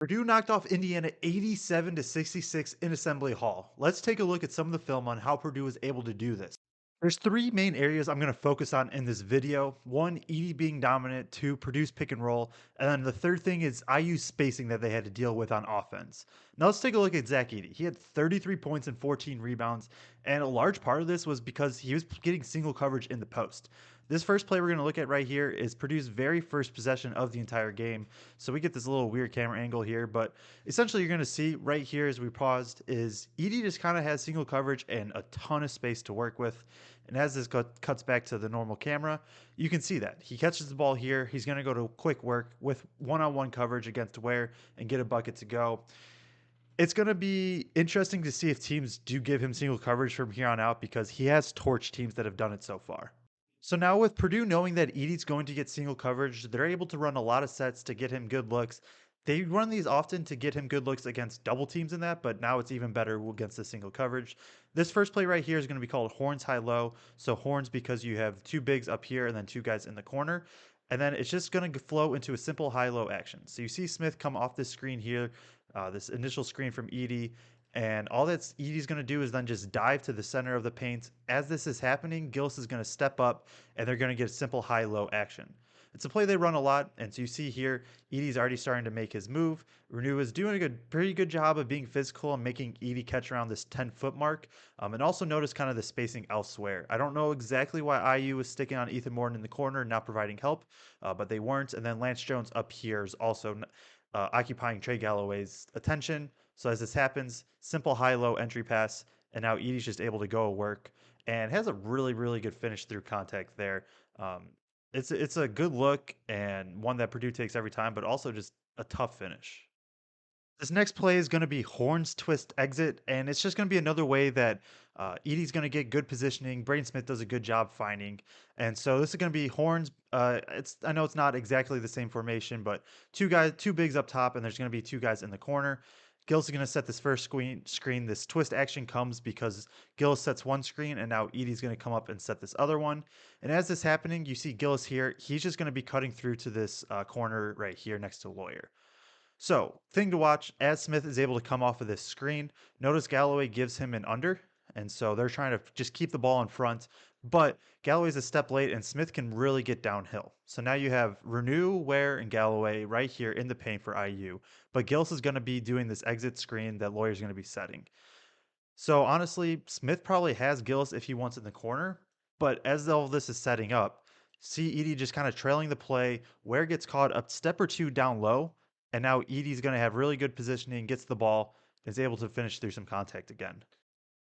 Purdue knocked off Indiana 87-66 in Assembly Hall. Let's take a look at some of the film on how Purdue was able to do this. There's three main areas I'm going to focus on in this video. One, Edey being dominant. Two, Purdue's pick and roll. And then the third thing is IU's spacing that they had to deal with on offense. Now let's take a look at Zach Edey. He had 33 points and 14 rebounds. And a large part of this was because he was getting single coverage in the post. This first play we're going to look at right here is Purdue's very first possession of the entire game. So we get this little weird camera angle here, but essentially you're going to see right here as we paused is Edey just kind of has single coverage and a ton of space to work with. And as this cuts back to the normal camera, you can see that he catches the ball here. He's going to go to quick work with one-on-one coverage against Ware and get a bucket to go. It's going to be interesting to see if teams do give him single coverage from here on out because he has torched teams that have done it so far. So now with Purdue knowing that Edey's going to get single coverage, they're able to run a lot of sets to get him good looks. They run these often to get him good looks against double teams in that, but now it's even better against the single coverage. This first play right here is going to be called horns high low. So horns because you have two bigs up here and then two guys in the corner. And then it's just going to flow into a simple high low action. So you see Smith come off this screen here, this initial screen from Edey. And all that Edey's going to do is then just dive to the center of the paint. As this is happening, Gillis is going to step up and they're going to get a simple high-low action. It's a play they run a lot, and so you see here, Edey's already starting to make his move. Renew is doing a pretty good job of being physical and making Edey catch around this 10-foot mark. And also notice kind of the spacing elsewhere. I don't know exactly why IU was sticking on Ethan Morton in the corner and not providing help, but they weren't. And then Lance Jones up here is also occupying Trey Galloway's attention. So as this happens, simple high-low entry pass, and now Edey's just able to go to work and has a really, really good finish through contact there. It's a good look and one that Purdue takes every time, but also just a tough finish. This next play is going to be horns twist exit, and it's just going to be another way that Edey's going to get good positioning. Braden Smith does a good job finding, and so this is going to be horns. I know it's not exactly the same formation, but two bigs up top, and there's going to be two guys in the corner. Gillis is going to set this first screen. This twist action comes because Gillis sets one screen, and now Edey's going to come up and set this other one. And as this happening, you see Gillis here. He's just going to be cutting through to this corner right here next to Lawyer. So, thing to watch as Smith is able to come off of this screen. Notice Galloway gives him an under, and so they're trying to just keep the ball in front. But Galloway's a step late, and Smith can really get downhill. So now you have Renew, Ware, and Galloway right here in the paint for IU. But Gillis is going to be doing this exit screen that Lawyer's going to be setting. So honestly, Smith probably has Gillis if he wants it in the corner. But as all this is setting up, see Edey just kind of trailing the play. Ware gets caught a step or two down low. And now Edey's going to have really good positioning, gets the ball, is able to finish through some contact again.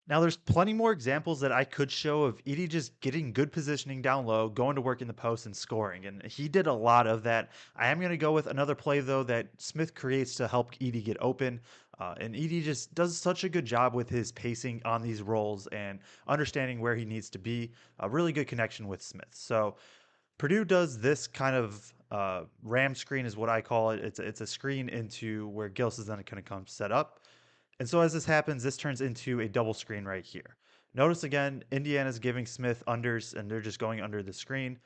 Now, there's plenty more examples that I could show of Edey just getting good positioning down low, going to work in the post, and scoring. And he did a lot of that. I am going to go with another play, though, that Smith creates to help Edey get open. And Edey just does such a good job with his pacing on these rolls and understanding where he needs to be. A really good connection with Smith. So Purdue does this kind of ram screen is what I call it. It's a screen into where Gillis is then going to come set up. And so as this happens, this turns into a double screen right here. Notice again, Indiana's giving Smith unders and they're just going under the screen.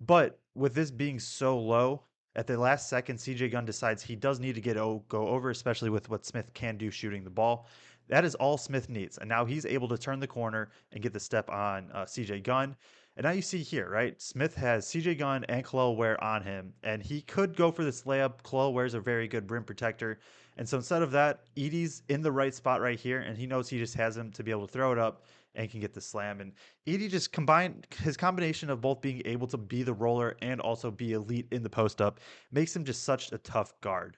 But with this being so low, at the last second, CJ Gunn decides he does need to go over, especially with what Smith can do shooting the ball. That is all Smith needs. And now he's able to turn the corner and get the step on CJ Gunn. And now you see here, right? Smith has CJ Gunn and Kel'el Ware on him, and he could go for this layup. Kel'el Ware's a very good rim protector. And so instead of that, Edey's in the right spot right here, and he knows he just has him to be able to throw it up and can get the slam. And Edey just combined his combination of both being able to be the roller and also be elite in the post up makes him just such a tough guard.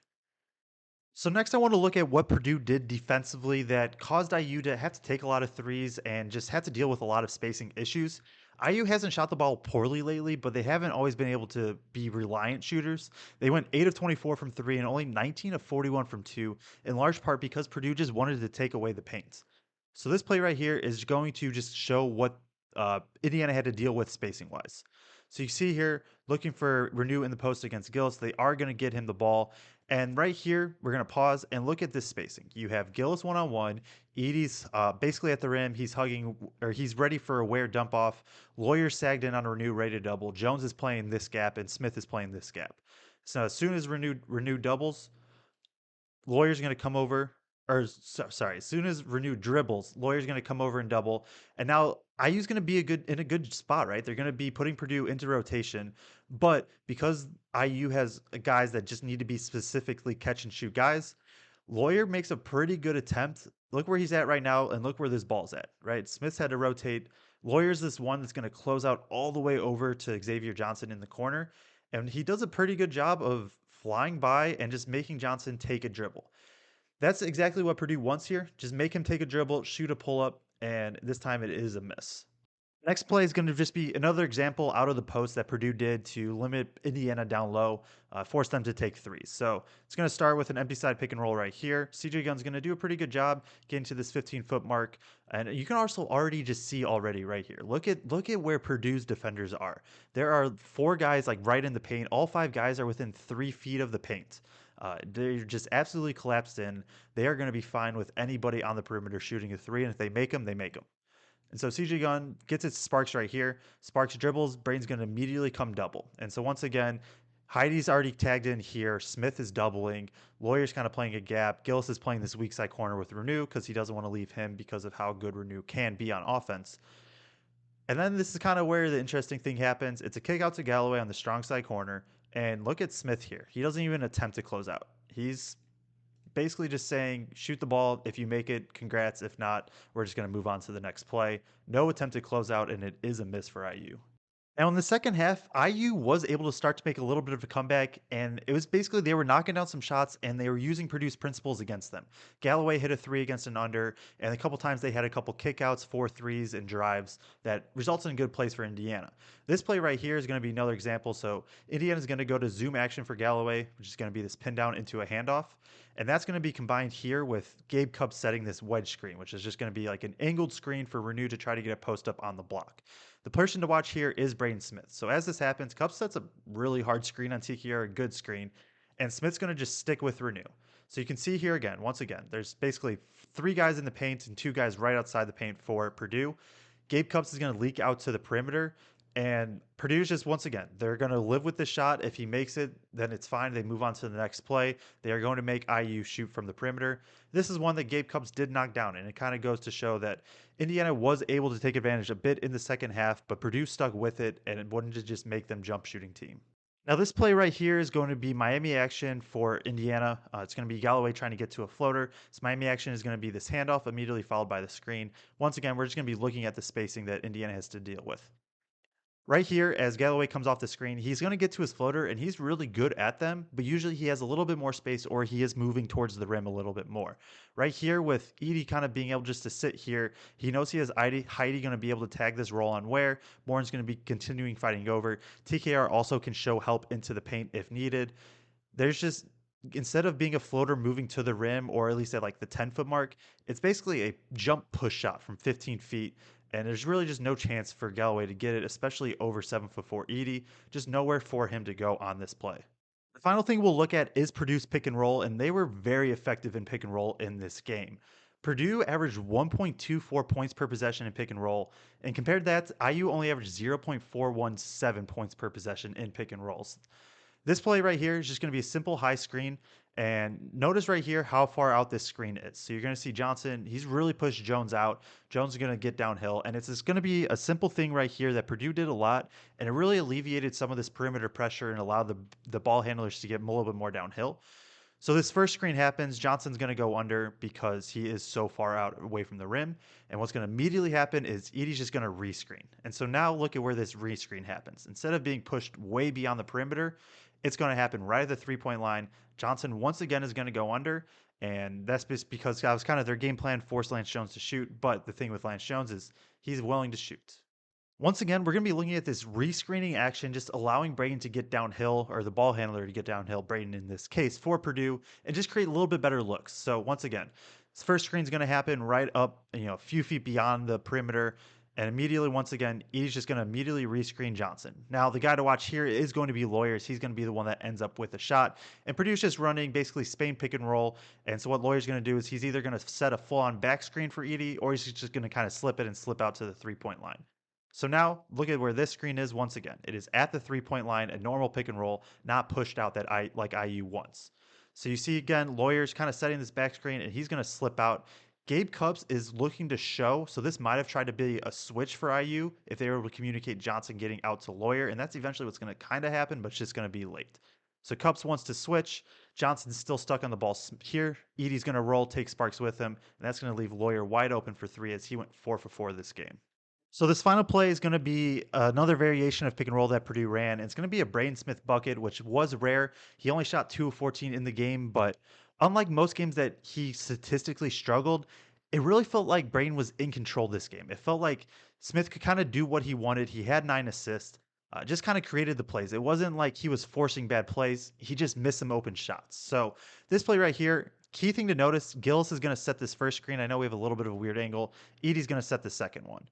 So next I want to look at what Purdue did defensively that caused IU to have to take a lot of threes and just have to deal with a lot of spacing issues. IU hasn't shot the ball poorly lately, but they haven't always been able to be reliant shooters. They went 8 of 24 from 3 and only 19 of 41 from 2, in large part because Purdue just wanted to take away the paint. So this play right here is going to just show what Indiana had to deal with spacing wise. So you see here, looking for Renew in the post against Gillis, they are going to get him the ball. And right here, we're going to pause and look at this spacing. You have Gillis one-on-one. Edey's basically at the rim. He's hugging, or he's ready for a Ware dump off. Lawyer sagged in on Renew, ready to double. Jones is playing this gap, and Smith is playing this gap. So as soon as Renew doubles, Lawyer's going to come over, or sorry, as soon as Renew dribbles, Lawyer's going to come over and double. And now IU's going to be in a good spot, right? They're going to be putting Purdue into rotation, but because IU has guys that just need to be specifically catch and shoot guys, Lawyer makes a pretty good attempt. Look where he's at right now, and look where this ball's at, right? Smith's had to rotate. Lawyer's this one that's going to close out all the way over to Xavier Johnson in the corner. And he does a pretty good job of flying by and just making Johnson take a dribble. That's exactly what Purdue wants here. Just make him take a dribble, shoot a pull up, and this time it is a miss. Next play is going to just be another example out of the post that Purdue did to limit Indiana down low, force them to take threes. So it's going to start with an empty side pick and roll right here. CJ Gunn's going to do a pretty good job getting to this 15-foot mark, and you can also already just see already right here. Look at where Purdue's defenders are. There are four guys like right in the paint. All five guys are within 3 feet of the paint. They're just absolutely collapsed in. They are going to be fine with anybody on the perimeter shooting a three, and if they make them, they make them. And so CJ Gunn gets its Sparks right here. Sparks dribbles, Brain's going to immediately come double. And so once again, Heidi's already tagged in here. Smith is doubling. Lawyer's kind of playing a gap. Gillis is playing this weak side corner with Renew because he doesn't want to leave him because of how good Renew can be on offense. And then this is kind of where the interesting thing happens. It's a kick out to Galloway on the strong side corner. And look at Smith here. He doesn't even attempt to close out. He's basically just saying, shoot the ball. If you make it, congrats. If not, we're just going to move on to the next play. No attempted closeout, and it is a miss for IU. Now, in the second half, IU was able to start to make a little bit of a comeback, and it was basically they were knocking down some shots and they were using Purdue's principles against them. Galloway hit a three against an under, and a couple times they had a couple kickouts, 4 threes, and drives that resulted in good plays for Indiana. This play right here is going to be another example. So, Indiana is going to go to zoom action for Galloway, which is going to be this pin down into a handoff. And that's going to be combined here with Gabe Cup setting this wedge screen, which is just going to be like an angled screen for Renew to try to get a post up on the block. The person to watch here is Braden Smith. So as this happens, Cup sets a really hard screen on TKR, a good screen, and Smith's going to just stick with Renew. So you can see here again, once again, there's basically 3 guys in the paint and 2 guys right outside the paint for Purdue. Gabe Cups is going to leak out to the perimeter. And Purdue's just, once again, they're going to live with this shot. If he makes it, then it's fine. They move on to the next play. They are going to make IU shoot from the perimeter. This is one that Gabe Cups did knock down, and it kind of goes to show that Indiana was able to take advantage a bit in the second half, but Purdue stuck with it, and it wanted to just make them jump shooting team. Now, this play right here is going to be Miami action for Indiana. It's going to be Galloway trying to get to a floater. So Miami action is going to be this handoff immediately followed by the screen. Once again, we're just going to be looking at the spacing that Indiana has to deal with. Right here, as Galloway comes off the screen, he's going to get to his floater, and he's really good at them, but usually he has a little bit more space or he is moving towards the rim a little bit more. Right here, with Edey kind of being able just to sit here, he knows he has Heidi going to be able to tag this roll on where. Bourne's going to be continuing fighting over. TKR also can show help into the paint if needed. There's just, instead of being a floater moving to the rim or at least at like the 10-foot mark, it's basically a jump push shot from 15 feet. And there's really just no chance for Galloway to get it, especially over 7'4" Edey. Just nowhere for him to go on this play. The final thing we'll look at is Purdue's pick and roll, and they were very effective in pick and roll in this game. Purdue averaged 1.24 points per possession in pick and roll, and compared to that, IU only averaged 0.417 points per possession in pick and rolls. This play right here is just going to be a simple high screen. And notice right here how far out this screen is. So you're going to see Johnson, he's really pushed Jones out. Jones is going to get downhill. And it's just going to be a simple thing right here that Purdue did a lot. And it really alleviated some of this perimeter pressure and allowed the ball handlers to get a little bit more downhill. So this first screen happens. Johnson's going to go under because he is so far out away from the rim. And what's going to immediately happen is Edey's just going to rescreen. And so now look at where this rescreen happens. Instead of being pushed way beyond the perimeter, it's going to happen right at the 3-point line. Johnson once again is going to go under. And that's just because that was kind of their game plan, force Lance Jones to shoot. But the thing with Lance Jones is he's willing to shoot. Once again, we're going to be looking at this rescreening action, just allowing Braden to get downhill, or the ball handler to get downhill, Braden in this case, for Purdue, and just create a little bit better looks. So once again, this first screen is going to happen right up, a few feet beyond the perimeter, and immediately, once again, he's just going to immediately rescreen Johnson. Now, the guy to watch here is going to be Lawyers. He's going to be the one that ends up with a shot, and Purdue's just running basically Spain pick and roll, and so what Lawyer's going to do is he's either going to set a full-on back screen for Edey, or he's just going to kind of slip it and slip out to the 3-point line. So now look at where this screen is once again. It is at the 3-point line, a normal pick and roll, not pushed out like IU wants. So you see again, Lawyer's kind of setting this back screen and he's going to slip out. Gabe Cupps is looking to show, so this might have tried to be a switch for IU if they were able to communicate Johnson getting out to Lawyer, and that's eventually what's going to kind of happen, but it's just going to be late. So Cupps wants to switch. Johnson's still stuck on the ball here. Edey's going to roll, take Sparks with him, and that's going to leave Lawyer wide open for three as he went 4 for 4 this game. So this final play is going to be another variation of pick and roll that Purdue ran. And it's going to be a Braden Smith bucket, which was rare. He only shot 2 of 14 in the game, but unlike most games that he statistically struggled, it really felt like Braden was in control this game. It felt like Smith could kind of do what he wanted. He had 9 assists, just kind of created the plays. It wasn't like he was forcing bad plays. He just missed some open shots. So this play right here, key thing to notice, Gillis is going to set this first screen. I know we have a little bit of a weird angle. Edey's going to set the second one.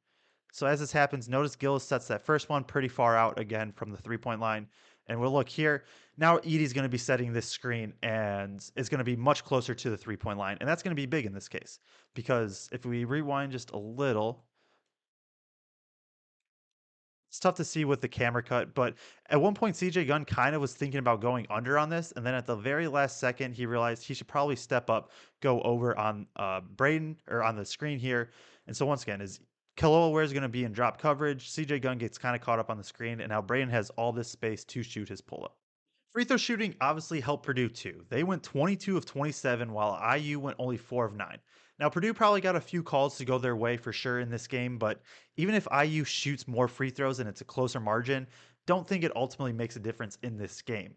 So as this happens, notice Gillis sets that first one pretty far out again from the 3-point line. And we'll look here. Now Edey's going to be setting this screen and it's going to be much closer to the 3-point line. And that's going to be big in this case because if we rewind just a little, it's tough to see with the camera cut, but at one point CJ Gunn kind of was thinking about going under on this, and then at the very last second, he realized he should probably step up, go over on Braden or on the screen here. And so once again, is Kel'el where is going to be in drop coverage. CJ Gunn gets kind of caught up on the screen, and now Braden has all this space to shoot his pull up. Free throw shooting obviously helped Purdue too. They went 22 of 27 while IU went only 4 of 9. Now Purdue probably got a few calls to go their way for sure in this game, but even if IU shoots more free throws and it's a closer margin, don't think it ultimately makes a difference in this game.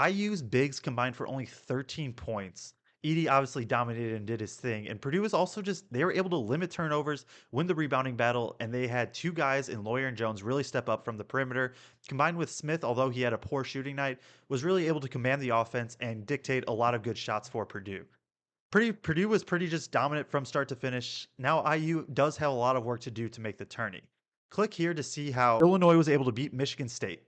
IU's bigs combined for only 13 points. Edey obviously dominated and did his thing, and Purdue was also just they were able to limit turnovers, win the rebounding battle, and they had two guys in Lawyer and Jones really step up from the perimeter. Combined with Smith, although he had a poor shooting night, was really able to command the offense and dictate a lot of good shots for Purdue. Purdue was pretty just dominant from start to finish. Now IU does have a lot of work to do to make the tourney. Click here to see how Illinois was able to beat Michigan State.